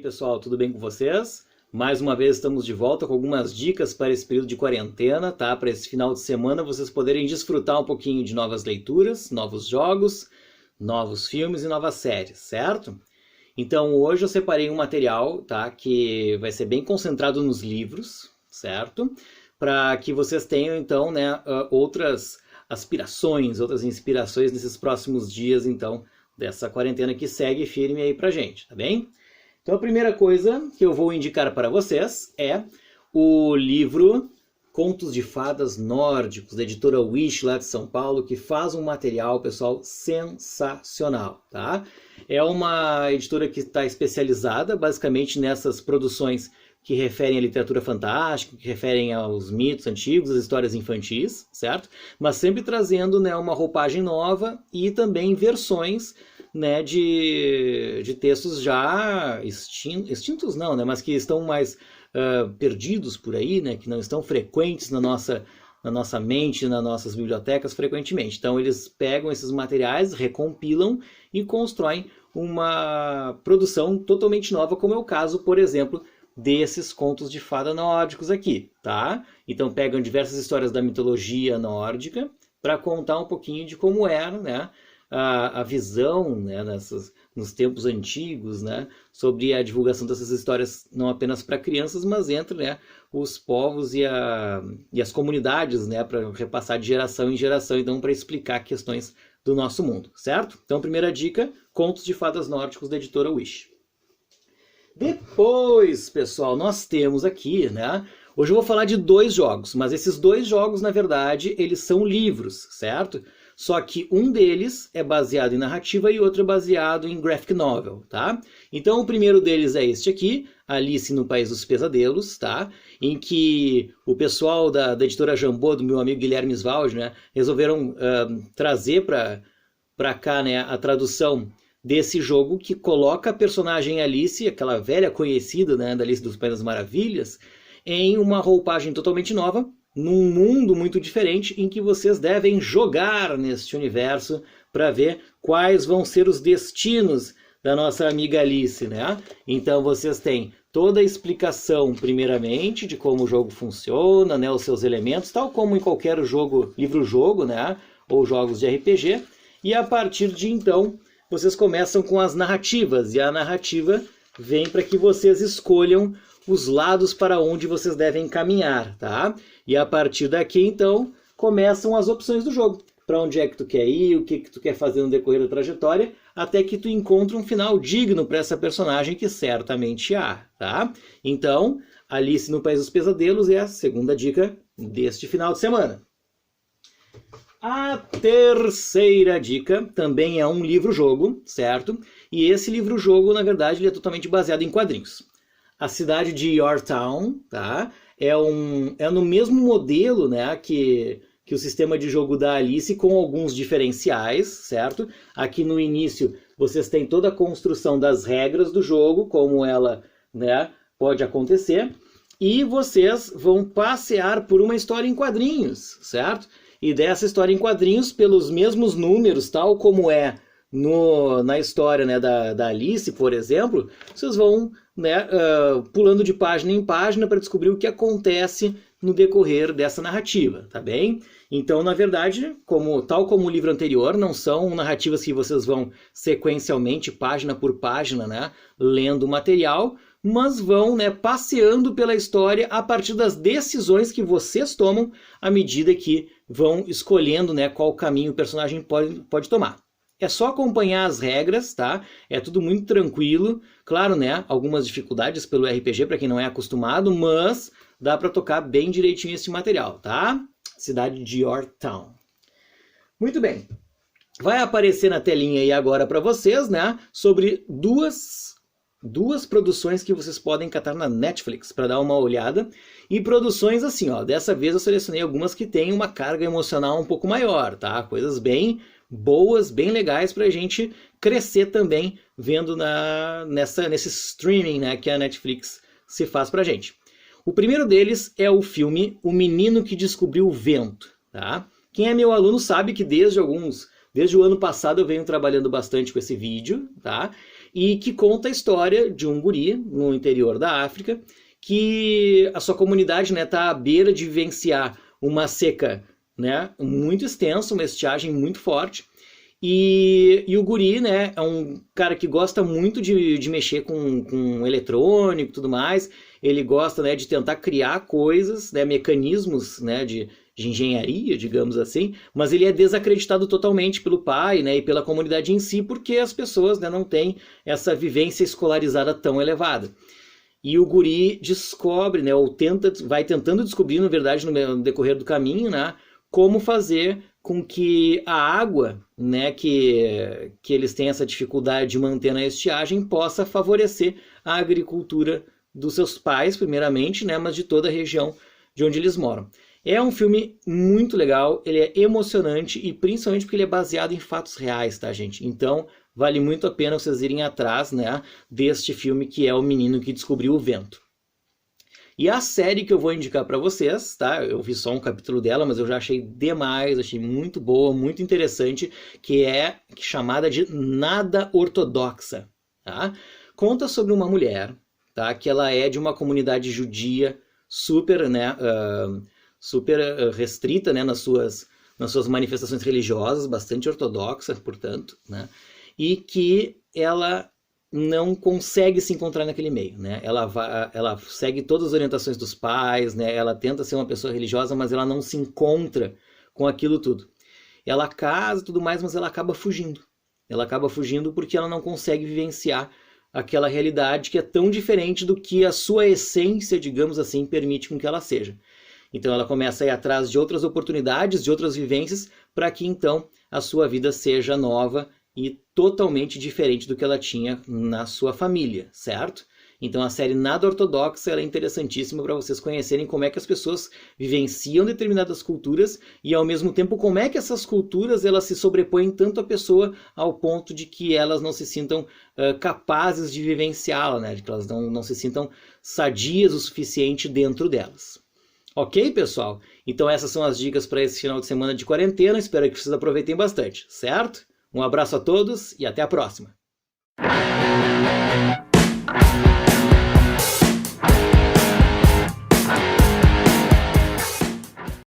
pessoal, tudo bem com vocês? Mais uma vez estamos de volta com algumas dicas para esse período de quarentena, tá? Para esse final de semana vocês poderem desfrutar um pouquinho de novas leituras, novos jogos, novos filmes e novas séries, certo? Então hoje eu separei um material, tá? Que vai ser bem concentrado nos livros, certo? Para que vocês tenham então, né, outras aspirações, outras inspirações nesses próximos dias, então, dessa quarentena que segue firme aí pra gente, tá bem? Então a primeira coisa que eu vou indicar para vocês é o livro Contos de Fadas Nórdicos, da editora Wish, lá de São Paulo, que faz um material, pessoal, sensacional, tá? É uma editora que está especializada, basicamente, nessas produções que referem à literatura fantástica, que referem aos mitos antigos, às histórias infantis, certo? Mas sempre trazendo, né, uma roupagem nova e também versões, né, de textos já extintos não, né, mas que estão mais perdidos por aí, né, que não estão frequentes na nossa mente, nas nossas bibliotecas frequentemente. Então eles pegam esses materiais, recompilam e constroem uma produção totalmente nova, como é o caso, por exemplo, desses contos de fada nórdicos aqui, tá? Então pegam diversas histórias da mitologia nórdica para contar um pouquinho de como era, né, a visão, né, nos tempos antigos, né, sobre a divulgação dessas histórias não apenas para crianças, mas entre, né, os povos e as comunidades, né, para repassar de geração em geração, então para explicar questões do nosso mundo, certo? Então primeira dica, Contos de Fadas Nórdicos da editora Wish. Depois, pessoal, nós temos aqui, né, hoje eu vou falar de 2 jogos, mas esses 2 jogos, na verdade, eles são livros, certo? Só que um deles é baseado em narrativa e outro é baseado em graphic novel, tá? Então o primeiro deles é este aqui, Alice no País dos Pesadelos, tá? Em que o pessoal da editora Jambô, do meu amigo Guilherme Svaldi, né, resolveram trazer para cá, né, a tradução desse jogo que coloca a personagem Alice, aquela velha conhecida, né, da Alice dos País das Maravilhas, em uma roupagem totalmente nova, num mundo muito diferente em que vocês devem jogar neste universo para ver quais vão ser os destinos da nossa amiga Alice, né? Então vocês têm toda a explicação, primeiramente, de como o jogo funciona, né, os seus elementos, tal como em qualquer jogo, livro-jogo, né, ou jogos de RPG, e a partir de então vocês começam com as narrativas, e a narrativa vem para que vocês escolham os lados para onde vocês devem caminhar, tá? E a partir daqui, então, começam as opções do jogo. Para onde é que tu quer ir, o que tu quer fazer no decorrer da trajetória, até que tu encontre um final digno para essa personagem, que certamente há, tá? Então, Alice no País dos Pesadelos é a segunda dica deste final de semana. A terceira dica também é um livro-jogo, certo? E esse livro-jogo, na verdade, ele é totalmente baseado em quadrinhos. A cidade de Yorktown, tá? É no mesmo modelo, né, que o sistema de jogo da Alice, com alguns diferenciais, certo? Aqui no início vocês têm toda a construção das regras do jogo, como ela, né, pode acontecer, e vocês vão passear por uma história em quadrinhos, certo? E dessa história em quadrinhos, pelos mesmos números, tal como é na história, né, da Alice, por exemplo, vocês vão, né, pulando de página em página para descobrir o que acontece no decorrer dessa narrativa, tá bem? Então, na verdade, tal como o livro anterior, não são narrativas que vocês vão sequencialmente, página por página, né, lendo o material, mas vão, né, passeando pela história a partir das decisões que vocês tomam à medida que vão escolhendo, né, qual caminho o personagem pode tomar. É só acompanhar as regras, tá? É tudo muito tranquilo. Claro, né? Algumas dificuldades pelo RPG para quem não é acostumado, mas dá para tocar bem direitinho esse material, tá? Cidade de Yorktown. Muito bem. Vai aparecer na telinha aí agora para vocês, né? Sobre duas produções que vocês podem catar na Netflix para dar uma olhada. E produções assim, ó. Dessa vez eu selecionei algumas que têm uma carga emocional um pouco maior, tá? Coisas bem boas, bem legais para a gente crescer também vendo nesse streaming, né, que a Netflix se faz para a gente. O primeiro deles é o filme O Menino que Descobriu o Vento. Tá? Quem é meu aluno sabe que desde o ano passado eu venho trabalhando bastante com esse vídeo. Tá? e que conta a história de um guri no interior da África, que a sua comunidade, né, tá à beira de vivenciar uma seca, né, muito extensa, uma estiagem muito forte, e o guri, né, é um cara que gosta muito de mexer com eletrônico e tudo mais. Ele gosta, né, de tentar criar coisas, né, mecanismos, né, de engenharia, digamos assim, mas ele é desacreditado totalmente pelo pai, né, e pela comunidade em si, porque as pessoas, né, não têm essa vivência escolarizada tão elevada. E o guri descobre, né, ou vai tentando descobrir, na verdade, no decorrer do caminho, né, como fazer com que a água, né, que eles têm essa dificuldade de manter na estiagem, possa favorecer a agricultura dos seus pais, primeiramente, né, mas de toda a região de onde eles moram. É um filme muito legal, ele é emocionante e principalmente porque ele é baseado em fatos reais, tá, gente? Então, vale muito a pena vocês irem atrás, né, deste filme que é O Menino que Descobriu o Vento. E a série que eu vou indicar para vocês, tá? Eu vi só um capítulo dela, mas eu já achei demais, achei muito boa, muito interessante, que é chamada de Nada Ortodoxa, tá? Conta sobre uma mulher, tá? Que ela é de uma comunidade judia super, né, super restrita, né, nas suas manifestações religiosas, bastante ortodoxa, portanto, né? E que ela não consegue se encontrar naquele meio, né? Ela segue todas as orientações dos pais, né? Ela tenta ser uma pessoa religiosa, mas ela não se encontra com aquilo tudo. Ela casa e tudo mais, mas ela acaba fugindo. Ela acaba fugindo porque ela não consegue vivenciar aquela realidade que é tão diferente do que a sua essência, digamos assim, permite com que ela seja. Então ela começa a ir atrás de outras oportunidades, de outras vivências, para que então a sua vida seja nova e totalmente diferente do que ela tinha na sua família, certo? Então a série Nada Ortodoxa ela é interessantíssima para vocês conhecerem como é que as pessoas vivenciam determinadas culturas e ao mesmo tempo como é que essas culturas elas se sobrepõem tanto à pessoa ao ponto de que elas não se sintam capazes de vivenciá-la, né? De que elas não se sintam sadias o suficiente dentro delas. Ok, pessoal? Então essas são as dicas para esse final de semana de quarentena, espero que vocês aproveitem bastante, certo? Um abraço a todos e até a próxima!